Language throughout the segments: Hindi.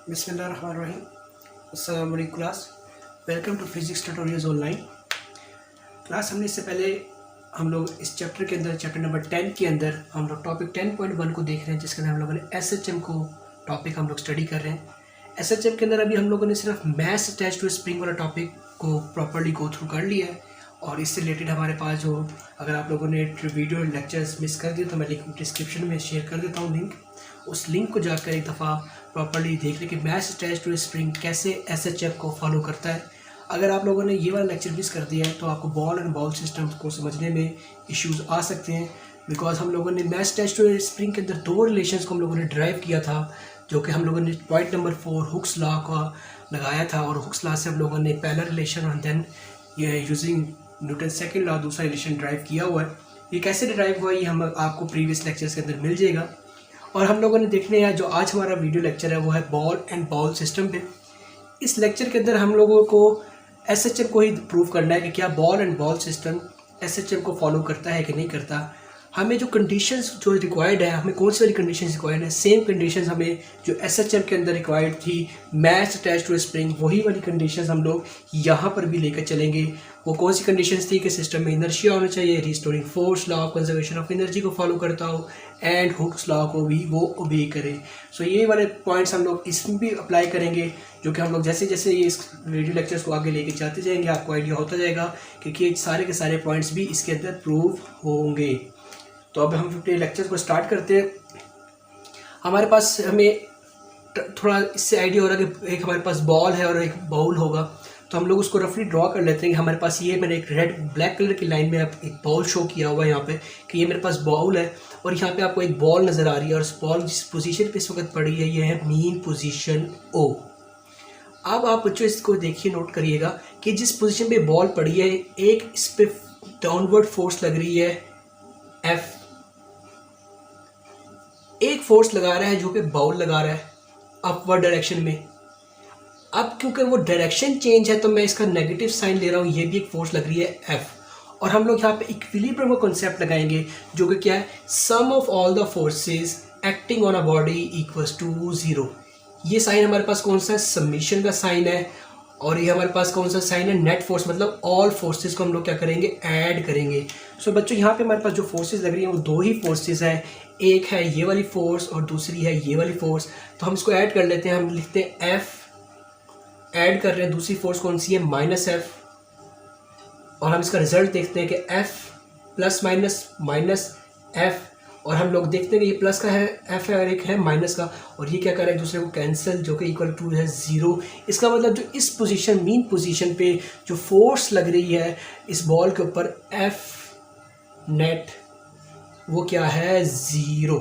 बिस्मिल्लाहिर्रहमानिर्रहीम। अस्सलाम वालेकुम class, welcome to physics tutorials online. Class हमने इससे पहले हम लोग इस चैप्टर के अंदर चैप्टर नंबर 10 के अंदर हम लोग टॉपिक 10.1 को देख रहे हैं, जिसके अंदर हम लोगों ने एसएचएम को टॉपिक हम लोग स्टडी कर रहे हैं। एसएचएम के अंदर अभी हम लोगों ने सिर्फ मैस अटैच टू स्प्रिंग वाला टॉपिक को प्रॉपर्ली गो थ्रू कर लिया है, और इससे रिलेटेड हमारे पास जो, अगर आप लोगों ने वीडियो लेक्चर्स मिस कर दिए तो मैं लिंक डिस्क्रिप्शन में शेयर कर देता हूँ लिंक। उस लिंक को जाकर एक दफ़ा प्रॉपर्ली देख लें कि मैस अटैच टू स्प्रिंग कैसे एसएचएम को फॉलो करता है। अगर आप लोगों ने ये वाला लेक्चर मिस कर दिया है तो आपको बॉल एंड बॉल सिस्टम को समझने में इश्यूज आ सकते हैं, बिकॉज हम लोगों ने मैस अटैच टू स्प्रिंग के अंदर दो रिलेशंस को हम लोगों ने ड्राइव किया था, जो कि हम लोगों ने पॉइंट नंबर 4 हुक्स लॉ का लगाया था, और हुक्स लॉ से हम लोगों ने पहला रिलेशन और देन ये यूजिंग न्यूटन सेकेंड लॉ दूसरा रिलेशन ड्राइव किया हुआ है। ये कैसे ड्राइव हुआ है ये हम आपको प्रीवियस लेक्चर्स के अंदर मिल जाएगा। और हम लोगों ने देखने हैं जो आज हमारा वीडियो लेक्चर है वो है बॉल एंड बॉल सिस्टम पे। इस लेक्चर के अंदर हम लोगों को एसएचएम को ही प्रूव करना है कि क्या ball and ball system SHM को फॉलो करता है कि नहीं करता। हमें जो कंडीशंस जो रिक्वायर्ड है, हमें कौन सी वाली कंडीशंस रिक्वायर्ड है, सेम कंडीशंस हमें जो एसएचएम के अंदर रिक्वायर्ड थी मैस अटैच टू स्प्रिंग, वही वाली कंडीशंस हम लोग यहाँ पर भी लेकर चलेंगे। वो कौन सी कंडीशंस थी कि सिस्टम में इनर्शिया होना चाहिए, restoring force, law of conservation of energy को फॉलो करता हो, एंड हुक्स लॉ को भी वो ओबे करे। सो ये वाले पॉइंट्स हम लोग इसमें भी अप्लाई करेंगे, जो कि हम लोग जैसे जैसे ये इस वीडियो लेक्चर्स को आगे लेके जाते जाएंगे आपको आइडिया होता जाएगा कि सारे के सारे पॉइंट्स भी इसके अंदर प्रूव होंगे। तो अब हम अपने लेक्चर को स्टार्ट करते हैं। हमारे पास हमें थोड़ा इससे आइडिया हो रहा है कि एक हमारे पास बॉल है और एक बाउल होगा, तो हम लोग उसको रफली ड्रॉ कर लेते हैं कि हमारे पास ये मैंने एक रेड ब्लैक कलर की लाइन में एक बॉल शो किया हुआ है यहाँ पे कि ये मेरे पास बाउल है, और यहाँ पे आपको एक बॉल नज़र आ रही है, और उस बॉल जिस पोजीशन पे इस वक्त पड़ी है ये है मीन पोजीशन ओ। अब आप बच्चों इसको देखिए, नोट करिएगा कि जिस पोजीशन पे बॉल पड़ी है एक इस पे डाउनवर्ड फोर्स लग रही है एफ, एक फोर्स लगा रहा है जो कि बाउल लगा रहा है अपवर्ड डायरेक्शन में। अब क्योंकि वो डायरेक्शन चेंज है तो मैं इसका नेगेटिव साइन ले रहा हूँ, ये भी एक फोर्स लग रही है एफ, और हम लोग यहाँ पे इक्विलिब्रियम का कॉन्सेप्ट लगाएंगे जो कि क्या है, sum of all the forces acting on a body equals to 0। ये साइन हमारे पास कौन सा है, समीशन का साइन है, और ये हमारे पास कौन सा साइन है, नेट फोर्स, मतलब ऑल फोर्सेस को हम लोग क्या करेंगे, ऐड करेंगे। सो बच्चों यहाँ पे हमारे पास जो फोर्सेस लग रही हैं वो दो ही फोर्सेस हैं, एक है ये वाली फोर्स और दूसरी है ये वाली फोर्स। तो हम इसको ऐड कर लेते हैं, हम लिखते हैं एफ, ऐड कर रहे हैं दूसरी फोर्स कौन सी है, माइनस एफ, और हम इसका रिजल्ट देखते हैं कि F plus minus minus F, और हम लोग देखते हैं कि ये प्लस का है एफ है और एक है माइनस का, और ये क्या कर रहा है एक दूसरे को कैंसिल, जो कि इक्वल टू है 0। इसका मतलब जो इस पोजीशन मीन पोजीशन पे जो फोर्स लग रही है इस बॉल के ऊपर एफ नेट, वो क्या है, 0।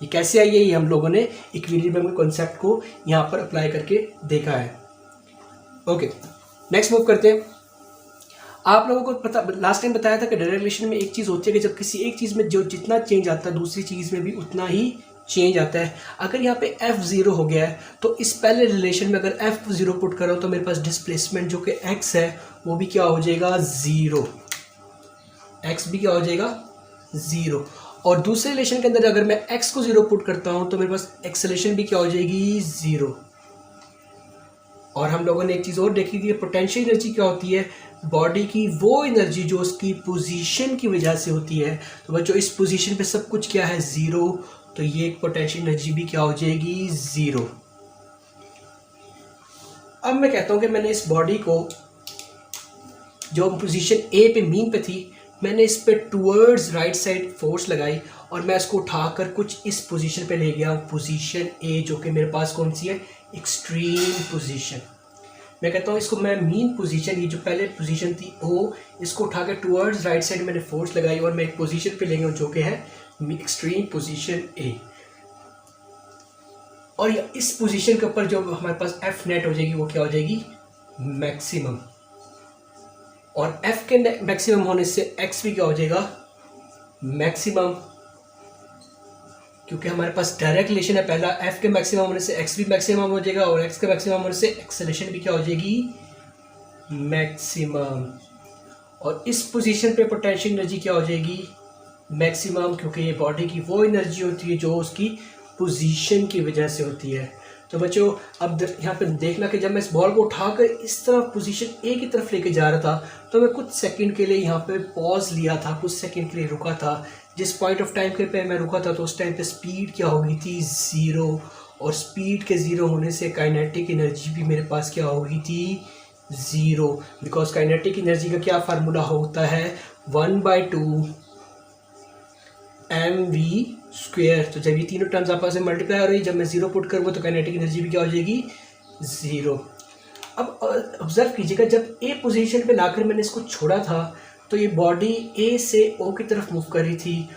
ये कैसे आई है, ये हम लोगों ने इक्विलिब्रियम के कॉन्सेप्ट को यहाँ पर अप्लाई करके देखा है। ओके, नेक्स्ट मूव करते हैं। आप लोगों को पता, लास्ट टाइम बताया था कि डायरेक्ट रिलेशन में एक चीज़ होती है कि जब किसी एक चीज़ में जो जितना चेंज आता है दूसरी चीज़ में भी उतना ही चेंज आता है। अगर यहाँ पे f 0 हो गया है तो इस पहले रिलेशन में अगर f 0 पुट करो तो मेरे पास डिस्प्लेसमेंट जो कि x है वो भी क्या हो जाएगा, 0। x भी क्या हो जाएगा, 0। और दूसरे रिलेशन के अंदर अगर मैं x को 0 पुट करता हूँ तो मेरे पास एक्सेलरेशन भी क्या हो जाएगी, 0। और हम लोगों ने एक चीज़ और देखी थी, पोटेंशियल एनर्जी क्या होती है, बॉडी की वो एनर्जी जो उसकी पोजीशन की वजह से होती है। तो बच्चों इस पोजीशन पे सब कुछ क्या है, 0, तो ये एक पोटेंशियल एनर्जी भी क्या हो जाएगी, 0। अब मैं कहता हूँ कि मैंने इस बॉडी को जो पोजीशन ए पे मीन पे थी, मैंने इस पे टूवर्ड्स राइट साइड फोर्स लगाई और मैं इसको उठाकर कुछ इस पोजीशन पे ले गया, पोजीशन ए, जो कि मेरे पास कौन सी है, एक्सट्रीम पोजीशन। मैं कहता हूँ इसको मैं मीन पोजीशन, ये जो पहले पोजीशन थी ओ, इसको उठाकर टूवर्ड्स राइट साइड मैंने फोर्स लगाई और मैं एक पोजीशन पे ले गया जो कि है एक्सट्रीम पोजीशन ए। और इस पोजीशन के ऊपर जो हमारे पास एफ नेट हो जाएगी वो क्या हो जाएगी, मैक्सिमम, और एफ के मैक्सिमम होने से एक्स भी क्या हो जाएगा, मैक्सिमम, क्योंकि हमारे पास डायरेक्ट रिलेशन है। पहला एफ के मैक्सिमम होने से एक्स भी मैक्सिमम हो जाएगा, और एक्स के मैक्सिमम होने से एक्सेलरेशन भी क्या हो जाएगी, मैक्सिमम। और इस पोजीशन पे पोटेंशियल एनर्जी क्या हो जाएगी, मैक्सिमम, क्योंकि ये बॉडी की वो एनर्जी होती है जो उसकी पोजीशन की वजह से होती है। तो बच्चों अब यहाँ पे देखना कि जब मैं इस बॉल को उठाकर इस तरफ पोजीशन ए की तरफ लेके जा रहा था तो मैं कुछ सेकंड के लिए यहाँ पे पॉज लिया था, कुछ सेकंड के लिए रुका था। जिस पॉइंट ऑफ टाइम के पे मैं रुका था तो उस टाइम पे स्पीड क्या हो गई थी, 0। और स्पीड के 0 होने से काइनेटिक एनर्जी भी मेरे पास क्या हो गई थी, 0। बिकॉज काइनेटिक एनर्जी का क्या फार्मूला होता है, 1/2 mv²। तो जब ये तीनों टर्म्स आपस में मल्टीप्लाई हो रही है, जब मैं 0 पुट करूँगा तो काइनेटिक एनर्जी भी क्या हो जाएगी, 0। अब ऑब्जर्व कीजिएगा, जब ए पोजीशन पे लाकर मैंने इसको छोड़ा था तो ये बॉडी ए से ओ की तरफ मूव कर रही थी।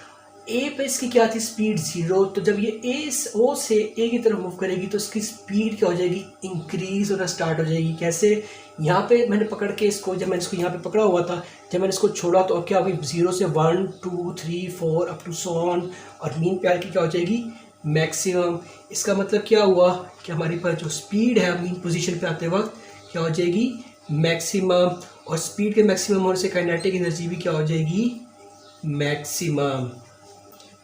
ए पे इसकी क्या थी, स्पीड 0। तो जब ये ओ से ए की तरफ मूव करेगी तो इसकी स्पीड क्या हो जाएगी, इंक्रीज होना स्टार्ट हो जाएगी। कैसे, यहाँ पे मैंने पकड़ के इसको, जब मैंने इसको यहाँ पे पकड़ा हुआ था, जब मैंने इसको छोड़ा तो अब क्या होगी, 0 से 1 2 3 4 अप टू सो ऑन, और मीन पे की क्या हो जाएगी, मैक्सिमम। इसका मतलब क्या हुआ कि हमारे पास जो स्पीड है मीन पोजीशन पे आते वक्त क्या हो जाएगी, मैक्सिमम। और स्पीड के मैक्सिमम होने से काइनेटिक एनर्जी भी क्या हो जाएगी, मैक्सिमम।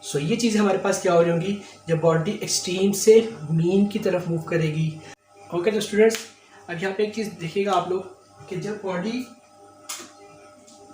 सो ये चीज़ हमारे पास क्या हो रही होंगी जब बॉडी एक्सट्रीम से मीन की तरफ मूव करेगी। ओके तो स्टूडेंट्स, अब यहाँ पे एक चीज़ देखिएगा आप लोग कि जब बॉडी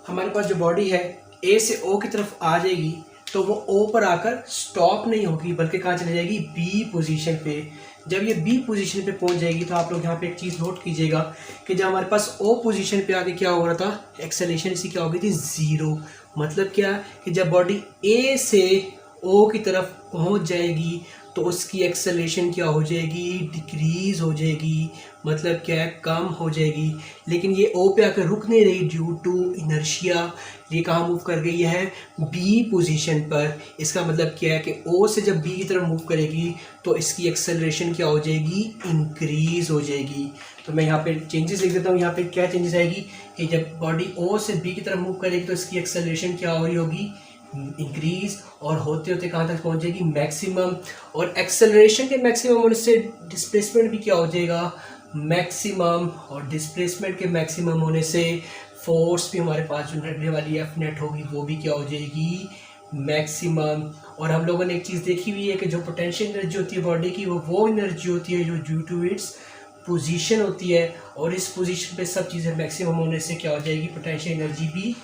हमारे पास जो बॉडी है ए से ओ की तरफ आ जाएगी तो वो ओ पर आकर स्टॉप नहीं होगी, बल्कि कहाँ चली जाएगी, बी पोजीशन पे। जब ये बी पोजीशन पे पहुंच जाएगी तो आप लोग यहाँ पे एक चीज़ नोट कीजिएगा कि जब हमारे पास ओ पोजीशन पे आके क्या हो रहा था, एक्सेलेरेशन इसकी क्या हो गई थी, 0। मतलब क्या कि जब बॉडी ए से ओ की तरफ पहुंच जाएगी तो उसकी एक्सेलेरेशन क्या हो जाएगी, डिक्रीज हो जाएगी। मतलब क्या है, कम हो जाएगी। लेकिन ये ओ पे आकर रुक नहीं रही ड्यू टू इनर्शिया। ये कहाँ मूव कर गई है, बी पोजीशन पर। इसका मतलब क्या है कि ओ से जब बी की तरफ मूव करेगी तो इसकी एक्सेलरेशन क्या हो जाएगी, इंक्रीज हो जाएगी। तो मैं यहाँ पे चेंजेस लिख देता हूँ। यहाँ पे क्या चेंजेस आएगी कि जब बॉडी ओ से बी की तरफ मूव करेगी तो इसकी एक्सेलरेशन क्या हो रही होगी, इंक्रीज, और होते होते कहाँ तक पहुँच जाएगी, मैक्सिमम। और एक्सेलरेशन के मैक्सिमम होने से डिस्प्लेसमेंट भी क्या हो जाएगा, मैक्सिमम। और डिस्प्लेसमेंट के मैक्सिमम होने से फोर्स भी हमारे पास जो लगने वाली एफ नेट होगी वो भी क्या हो जाएगी, मैक्सिमम। और हम लोगों ने एक चीज़ देखी हुई है कि जो पोटेंशियल एनर्जी होती है बॉडी की वो एनर्जी होती है जो ड्यू टू इट्स पोजीशन होती है, और इस पोजीशन पे सब चीज़ें मैक्सिमम होने से क्या हो जाएगी, पोटेंशियल एनर्जी भी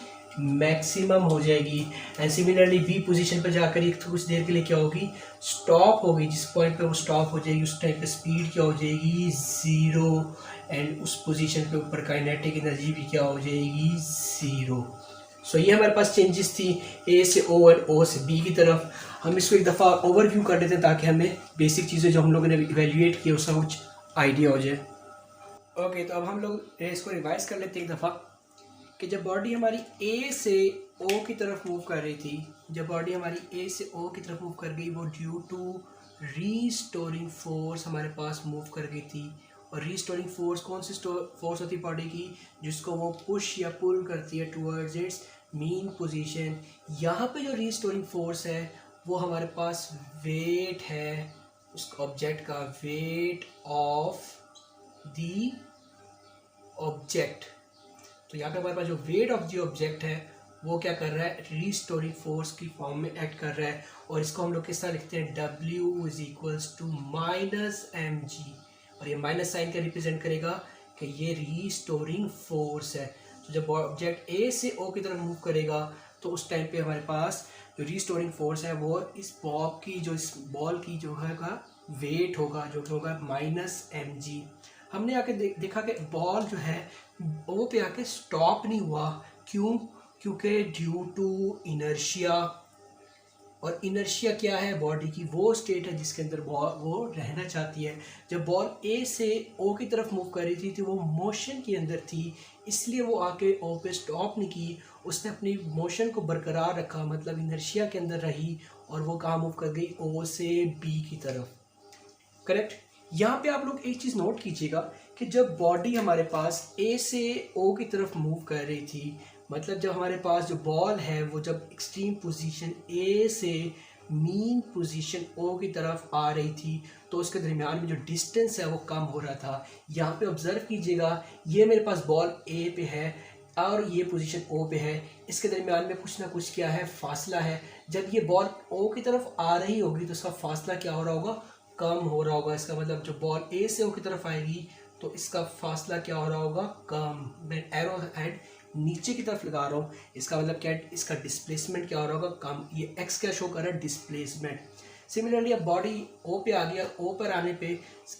मैक्सिमम हो जाएगी। एंड सिमिलरली बी पोजीशन पर जाकर एक कुछ देर के लिए क्या होगी, स्टॉप होगी। जिस पॉइंट पे वो स्टॉप हो जाएगी उस टाइम पे स्पीड क्या हो जाएगी, 0। एंड उस पोजीशन पे ऊपर काइनेटिक एनर्जी भी क्या हो जाएगी, 0। सो ये हमारे पास चेंजेस थी ए से ओ और ओ से बी की तरफ। हम इसको एक दफ़ा ओवरव्यू कर देते हैं ताकि हमें बेसिक चीज़ें जो हम लोगों ने इवेल्यूएट की उसका कुछ आइडिया हो जाए। ओके तो अब हम लोग इसको रिवाइज कर लेते हैं एक दफ़ा कि जब बॉडी हमारी ए से ओ की तरफ मूव कर रही थी, जब बॉडी हमारी ए से ओ की तरफ मूव कर गई वो ड्यू टू रीस्टोरिंग फोर्स हमारे पास मूव कर गई थी। और रीस्टोरिंग फोर्स कौन सी फोर्स होती है बॉडी की, जिसको वो पुश या पुल करती है टुवर्ड्स इट्स मीन पोजीशन। यहाँ पे जो रीस्टोरिंग फोर्स है वो हमारे पास वेट है उस ऑब्जेक्ट का, वेट ऑफ द ऑब्जेक्ट। तो यहाँ पे हमारे पास जो वेट ऑफ द ऑब्जेक्ट है वो क्या कर रहा है, रीस्टोरिंग फोर्स की फॉर्म में एक्ट कर रहा है। और इसको हम लोग किस तरह लिखते हैं, W = -mg। और ये माइनस साइन का रिप्रेजेंट करेगा कि ये रीस्टोरिंग फोर्स है। तो जब ऑब्जेक्ट ए से ओ की तरफ मूव करेगा तो उस टाइम पे हमारे पास जो रीस्टोरिंग फोर्स है वो इस बॉब की, जो इस बॉल की जो है का वेट होगा, जो कि होगा -mg। हमने आके देखा कि बॉल जो है ओ पे आके स्टॉप नहीं हुआ। क्यों, क्योंकि ड्यू टू इनर्शिया। और इनर्शिया क्या है, बॉडी की वो स्टेट है जिसके अंदर वो रहना चाहती है। जब बॉल ए से ओ की तरफ मूव कर रही थी तो वो मोशन के अंदर थी, इसलिए वो आके ओ पे स्टॉप नहीं की, उसने अपनी मोशन को बरकरार रखा, मतलब इनर्शिया के अंदर रही, और वो कहाँ मूव कर गई, ओ से बी की तरफ। करेक्ट। यहाँ पे आप लोग एक चीज़ नोट कीजिएगा कि जब बॉडी हमारे पास ए से ओ की तरफ मूव कर रही थी, मतलब जब हमारे पास जो बॉल है वो जब एक्सट्रीम पोजीशन ए से मीन पोजीशन ओ की तरफ आ रही थी तो उसके दरमियान में जो डिस्टेंस है वो कम हो रहा था। यहाँ पे ऑब्जर्व कीजिएगा, ये मेरे पास बॉल ए पे है और ये पोजीशन ओ पे है, इसके दरमियान में कुछ ना कुछ क्या है, फासला है। जब ये बॉल ओ की तरफ आ रही होगी तो उसका फासला क्या हो रहा होगा, कम हो रहा होगा। इसका मतलब जो बॉल ए से ओ की तरफ आएगी तो इसका फासला क्या हो रहा होगा, कम। मैं एरो हेड नीचे की तरफ लगा रहा हूँ, इसका मतलब क्या है, इसका डिस्प्लेसमेंट क्या हो रहा होगा, कम। ये एक्स क्या शो कर रहा है, डिस्प्लेसमेंट। सिमिलरली अब बॉडी ओ पे आ गया, ओ पर आने पे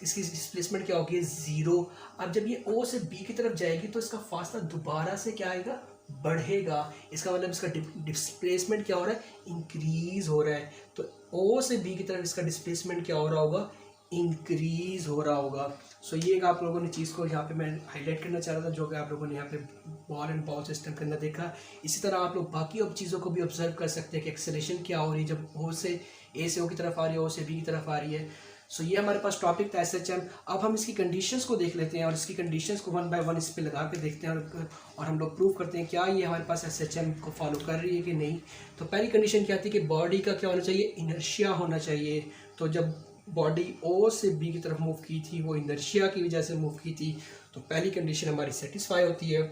इसकी डिस्प्लेसमेंट क्या होगी, ज़ीरो। अब जब ये ओ से बी की तरफ जाएगी तो इसका फासला दोबारा से क्या आएगा, बढ़ेगा। इसका मतलब इसका डिस्प्लेसमेंट क्या हो रहा है, इंक्रीज हो रहा है। तो ओ से बी की तरफ इसका डिस्प्लेसमेंट क्या हो रहा होगा, इंक्रीज हो रहा होगा। सो ये एक आप लोगों ने चीज़ को यहाँ पे मैं हाईलाइट करना चाह रहा था, जो कि आप लोगों ने यहाँ पे बॉल एंड बाउल सिस्टम के अंदर देखा। इसी तरह आप लोग बाकी अब चीज़ों को भी ऑब्जर्व कर सकते हैं कि एक्सेलेरेशन क्या हो रही है जब ओ से ए से ओ की तरफ आ रही है, ओ से बी की तरफ आ रही है। सो ये हमारे पास टॉपिक था SHM। अब हम इसकी कंडीशंस को देख लेते हैं और इसकी कंडीशंस को 1 बाय 1 इस पर लगा के देखते हैं और हम लोग प्रूव करते हैं क्या ये हमारे पास SHM को फॉलो कर रही है कि नहीं। तो पहली कंडीशन क्या थी कि बॉडी का क्या होना चाहिए, इनर्शिया होना चाहिए। तो जब बॉडी ओ से बी की तरफ मूव की थी, वो इनर्शिया की वजह से मूव की थी, तो पहली कंडीशन हमारी सेटिस्फाई होती है।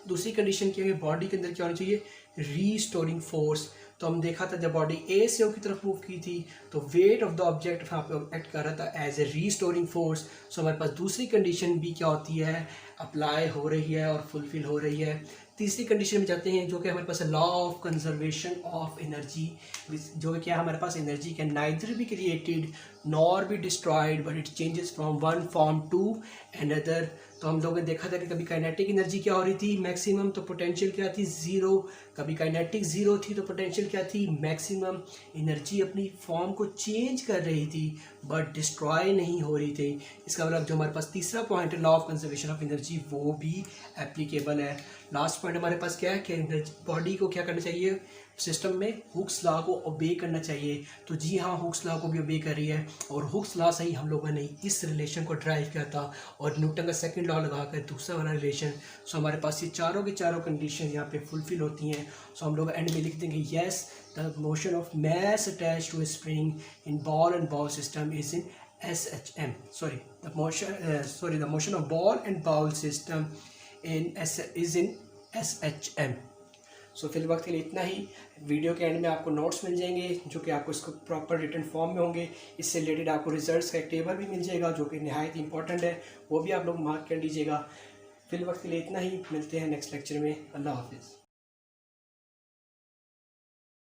दूसरी कंडीशन क्या है, बॉडी के अंदर क्या होनी चाहिए, रीस्टोरिंग फोर्स। तो हम देखा था जब बॉडी ए से ओ की तरफ मूव की थी तो वेट ऑफ द ऑब्जेक्ट यहाँ पे एक्ट कर रहा था एज ए रीस्टोरिंग फोर्स। सो हमारे पास दूसरी कंडीशन भी क्या होती है, अप्लाई हो रही है और फुलफिल हो रही है। तीसरी कंडीशन में जाते हैं जो कि हमारे पास law of conservation of energy, जो कि क्या हमारे पास energy can neither be created nor be destroyed but it changes from one form to another. तो हम लोगों ने देखा था कि कभी काइनेटिक एनर्जी क्या हो रही थी, मैक्सिमम, तो पोटेंशियल क्या थी, ज़ीरो। कभी काइनेटिक ज़ीरो थी तो पोटेंशियल क्या थी, मैक्सिमम। एनर्जी अपनी फॉर्म को चेंज कर रही थी बट डिस्ट्रॉय नहीं हो रही थी। इसका मतलब जो हमारे पास तीसरा पॉइंट है law of conservation of energy, वो भी एप्लीकेबल है। लास्ट पॉइंट हमारे पास क्या है कि बॉडी को क्या करना चाहिए, सिस्टम में हुक्स लॉ को ओबे करना चाहिए। तो जी हाँ, हुक्स लॉ को भी ओबे कर रही है और हुक्स लॉ से ही हम लोगों ने इस रिलेशन को ड्राइव किया था और न्यूटन का सेकंड लॉ लगा कर दूसरा वाला रिलेशन। सो हमारे पास ये चारों की चारों कंडीशन यहाँ पे फुलफिल होती हैं। सो हम लोग एंड में लिख देंगे yes the motion of mass attach to a spring in ball and bowl system is in SHM. The motion of ball and ball system is in SHM. सो फिर वक्त के लिए इतना ही। वीडियो के एंड में आपको नोट्स मिल जाएंगे जो कि आपको इसको प्रॉपर रिटन फॉर्म में होंगे। इससे रिलेटेड आपको रिजल्ट्स का एक टेबल भी मिल जाएगा जो कि नहायत इंपॉर्टेंट है, वो भी आप लोग मार्क कर लीजिएगा। फिर वक्त के लिए इतना ही, मिलते हैं नेक्स्ट लेक्चर में। अल्लाह हाफिज़।